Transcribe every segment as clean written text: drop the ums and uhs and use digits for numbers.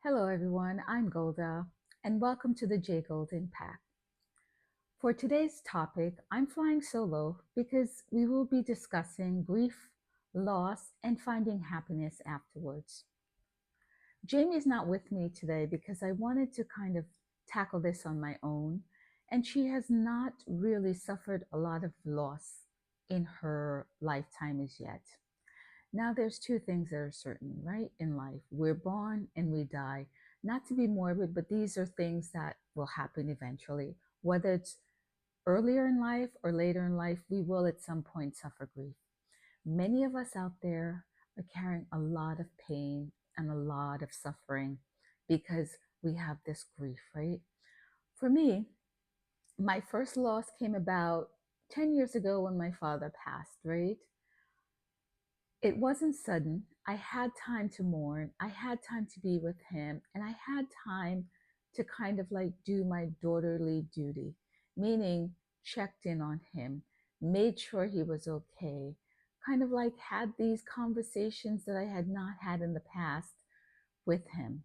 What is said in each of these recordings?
Hello, everyone. I'm Golda, and welcome to the J Golden Pack. For today's topic, I'm flying solo because we will be discussing grief, loss, and finding happiness afterwards. Jamie's not with me today because I wanted to kind of tackle this on my own, and she has not really suffered a lot of loss in her lifetime as yet. Now, there's two things that are certain, right, in life. We're born and we die. Not to be morbid, but these are things that will happen eventually. Whether it's earlier in life or later in life, we will at some point suffer grief. Many of us out there are carrying a lot of pain and a lot of suffering because we have this grief, right? For me, my first loss came about 10 years ago when my father passed, right? It wasn't sudden. I had time to mourn. I had time to be with him. And I had time to kind of like do my daughterly duty, meaning checked in on him, made sure he was okay, kind of like had these conversations that I had not had in the past with him.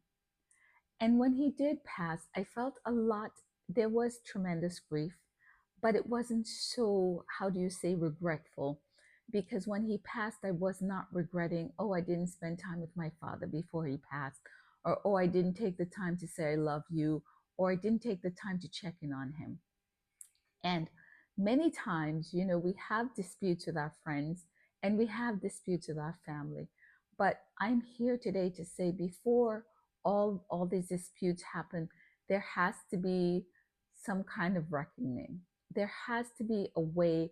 And when he did pass, I felt a lot, there was tremendous grief, but it wasn't so, how do you say, regretful. Because when he passed, I was not regretting, oh, I didn't spend time with my father before he passed, or oh, I didn't take the time to say I love you, or I didn't take the time to check in on him. And many times, we have disputes with our friends and we have disputes with our family. But I'm here today to say before all these disputes happen, there has to be some kind of reckoning. There has to be a way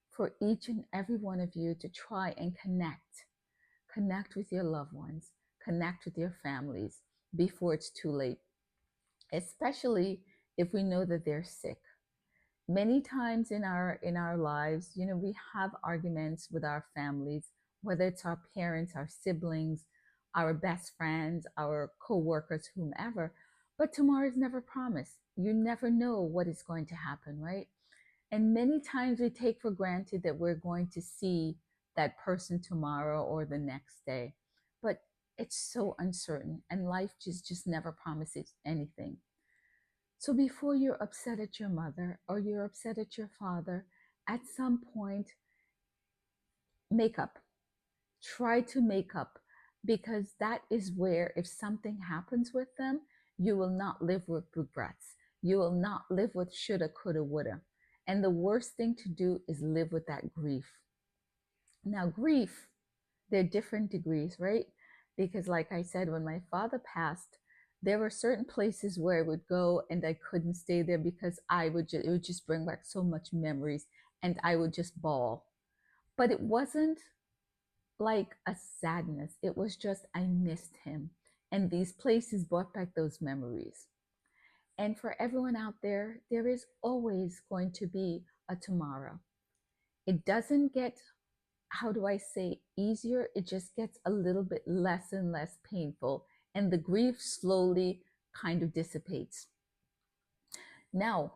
for each and every one of you to try and connect with your loved ones, connect with your families before it's too late, especially if we know that they're sick. Many times in our lives, we have arguments with our families, whether it's our parents, our siblings, our best friends, our co-workers, whomever. But tomorrow is never promised. You never know what is going to happen, right? And many times we take for granted that we're going to see that person tomorrow or the next day, but it's so uncertain, and life just never promises anything. So before you're upset at your mother or you're upset at your father, at some point, make up. Try to make up, because that is where, if something happens with them, you will not live with regrets. You will not live with shoulda, coulda, woulda. And the worst thing to do is live with that grief. Now, grief, there are different degrees, right? Because, like I said, when my father passed, there were certain places where I would go and I couldn't stay there because it would just bring back so much memories, and I would just bawl. But it wasn't like a sadness, it was just I missed him. And these places brought back those memories. And for everyone out there is always going to be a tomorrow. It doesn't get, how do I say, easier. It just gets a little bit less and less painful, and the grief slowly kind of dissipates. Now,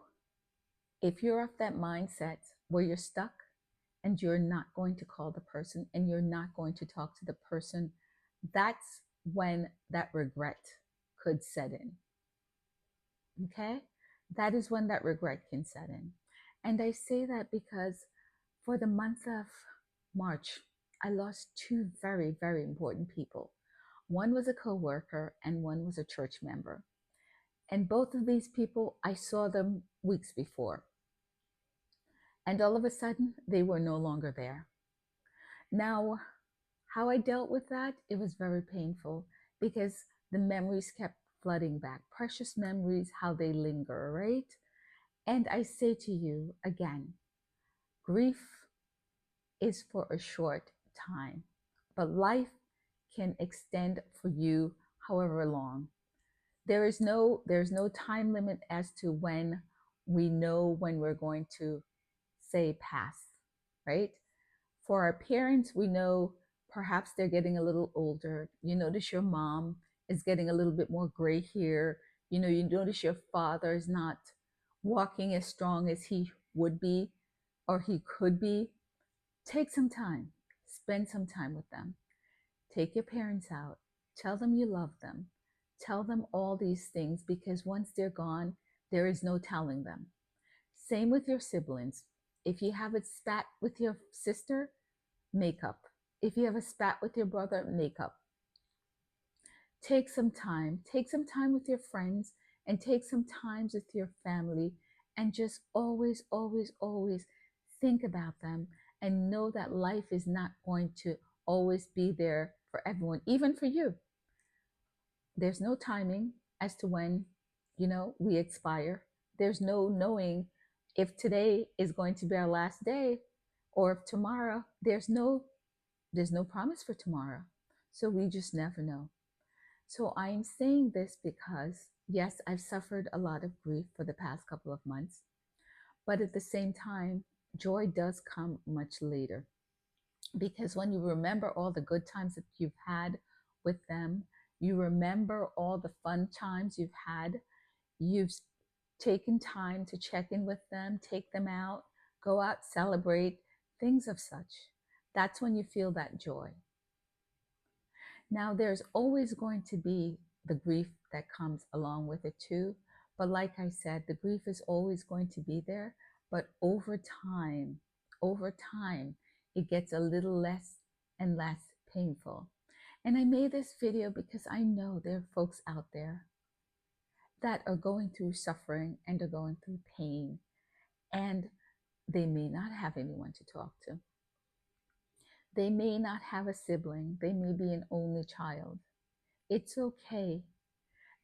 if you're of that mindset where you're stuck and you're not going to call the person and you're not going to talk to the person, that's when that regret could set in. Okay? That is when that regret can set in. And I say that because for the month of March, I lost two very, very important people. One was a coworker and one was a church member. And both of these people, I saw them weeks before. And all of a sudden, they were no longer there. Now, how I dealt with that, it was very painful because the memories kept flooding back. Precious memories, how they linger, right? And I say to you again, grief is for a short time, but life can extend for you however long. There's no time limit as to when we know when we're going to say pass, right? For our parents, we know perhaps they're getting a little older. You notice your mom is getting a little bit more gray hair. You notice your father is not walking as strong as he would be or he could be. Take some time, spend some time with them. Take your parents out, tell them you love them, Tell them all these things because once they're gone, there is no telling them. Same with your siblings. If you have a spat with your sister, make up. If you have a spat with your brother, make up. Take some time. Take some time with your friends and take some time with your family and just always, always, always think about them and know that life is not going to always be there for everyone, even for you. There's no timing as to when, we expire. There's no knowing if today is going to be our last day or if tomorrow there's no promise for tomorrow. So we just never know. So I'm saying this because, yes, I've suffered a lot of grief for the past couple of months, but at the same time, joy does come much later. Because when you remember all the good times that you've had with them, you remember all the fun times you've had, you've taken time to check in with them, take them out, go out, celebrate, things of such. That's when you feel that joy. Now, there's always going to be the grief that comes along with it too. But like I said, the grief is always going to be there. But over time, it gets a little less and less painful. And I made this video because I know there are folks out there that are going through suffering and are going through pain. And they may not have anyone to talk to. They may not have a sibling. They may be an only child. It's okay,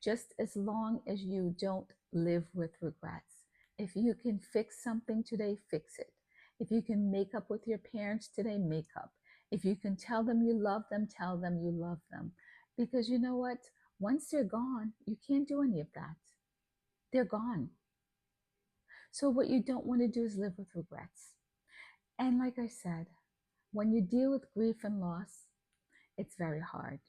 just as long as you don't live with regrets. If you can fix something today, fix it. If you can make up with your parents today, make up. If you can tell them you love them, tell them you love them. Because you know what? Once they're gone, you can't do any of that. They're gone. So what you don't want to do is live with regrets. And like I said, when you deal with grief and loss, it's very hard.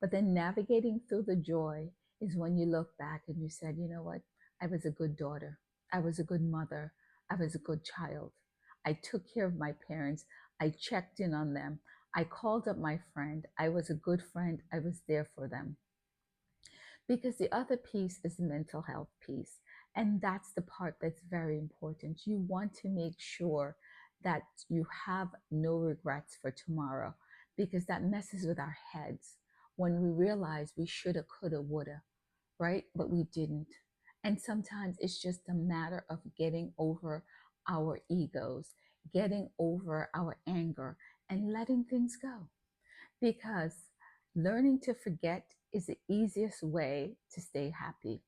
But then navigating through the joy is when you look back and you said, you know what? I was a good daughter. I was a good mother. I was a good child. I took care of my parents. I checked in on them. I called up my friend. I was a good friend. I was there for them. Because the other piece is the mental health piece. And that's the part that's very important. You want to make sure that you have no regrets for tomorrow because that messes with our heads when we realize we shoulda, coulda, woulda, right? But we didn't. And sometimes it's just a matter of getting over our egos, getting over our anger, and letting things go because learning to forget is the easiest way to stay happy.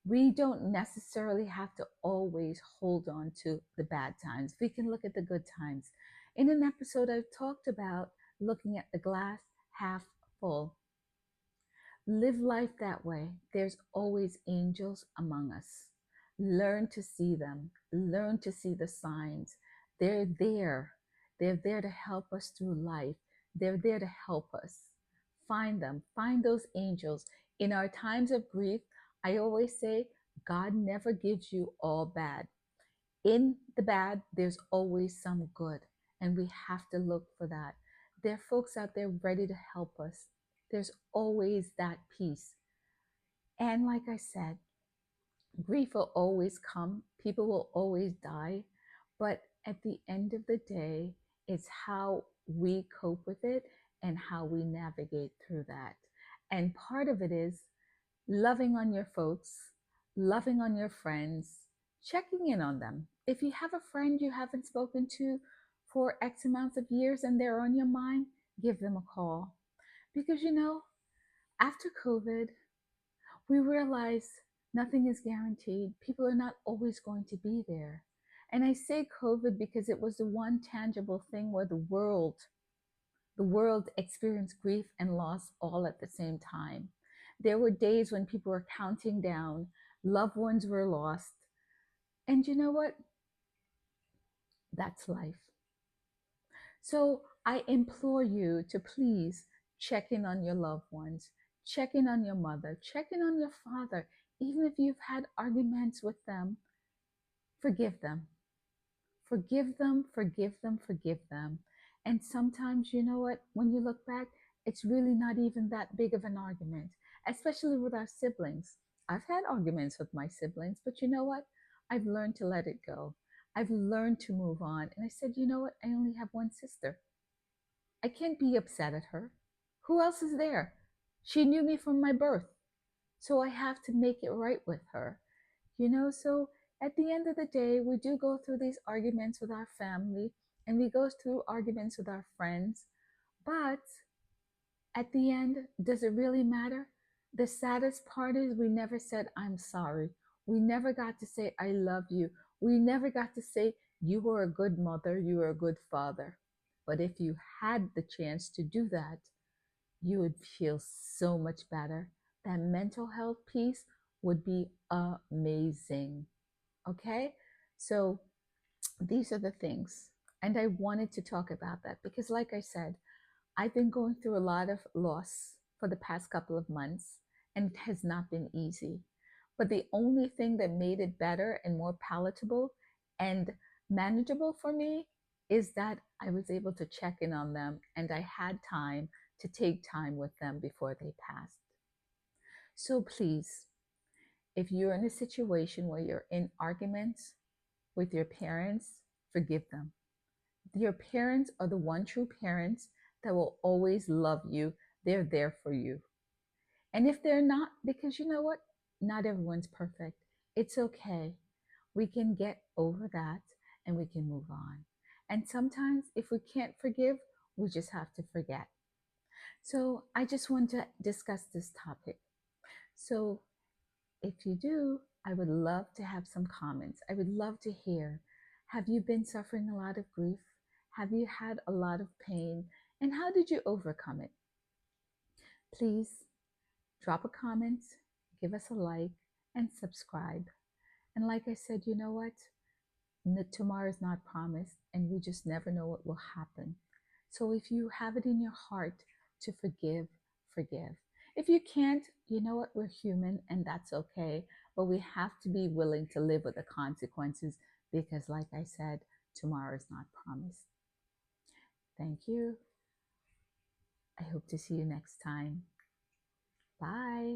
We don't necessarily have to always hold on to the bad times. We can look at the good times. In an episode, I've talked about looking at the glass half full. Live life that way. There's always angels among us. Learn to see them. Learn to see the signs. They're there. They're there to help us through life. They're there to help us. Find them. Find those angels. In our times of grief, I always say, God never gives you all bad. In the bad, there's always some good. And we have to look for that. There are folks out there ready to help us. There's always that peace. And like I said, grief will always come, people will always die. But at the end of the day, it's how we cope with it and how we navigate through that. And part of it is loving on your folks, loving on your friends, checking in on them. If you have a friend you haven't spoken to for X amounts of years and they're on your mind, give them a call. Because after COVID, we realize nothing is guaranteed. People are not always going to be there. And I say COVID because it was the one tangible thing where the world experienced grief and loss all at the same time. There were days when people were counting down, loved ones were lost. And you know what? That's life. So I implore you to please check in on your loved ones, check in on your mother, check in on your father. Even if you've had arguments with them, forgive them. Forgive them, forgive them, forgive them. And sometimes, you know what? When you look back, it's really not even that big of an argument, especially with our siblings. I've had arguments with my siblings, but you know what? I've learned to let it go. I've learned to move on. And I said, you know what? I only have one sister. I can't be upset at her. Who else is there? She knew me from my birth. So I have to make it right with her. So at the end of the day, we do go through these arguments with our family and we go through arguments with our friends. But at the end, does it really matter? The saddest part is we never said, I'm sorry. We never got to say, I love you. We never got to say, you were a good mother, you were a good father. But if you had the chance to do that, you would feel so much better. That mental health piece would be amazing. Okay? So these are the things. And I wanted to talk about that because, like I said, I've been going through a lot of loss for the past couple of months, and it has not been easy. But the only thing that made it better and more palatable and manageable for me is that I was able to check in on them and I had time to take time with them before they passed. So please, if you're in a situation where you're in arguments with your parents, forgive them. Your parents are the one true parents that will always love you. They're there for you. And if they're not, because you know what? Not everyone's perfect. It's okay. We can get over that and we can move on. And sometimes, if we can't forgive, we just have to forget. So, I just want to discuss this topic. So, if you do, I would love to have some comments. I would love to hear. Have you been suffering a lot of grief? Have you had a lot of pain? And how did you overcome it? Please drop a comment, give us a like, and subscribe. And like I said, you know what? Tomorrow is not promised, and we just never know what will happen. So if you have it in your heart to forgive, forgive. If you can't, you know what? We're human, and that's okay. But we have to be willing to live with the consequences because, like I said, tomorrow is not promised. Thank you. I hope to see you next time. Bye.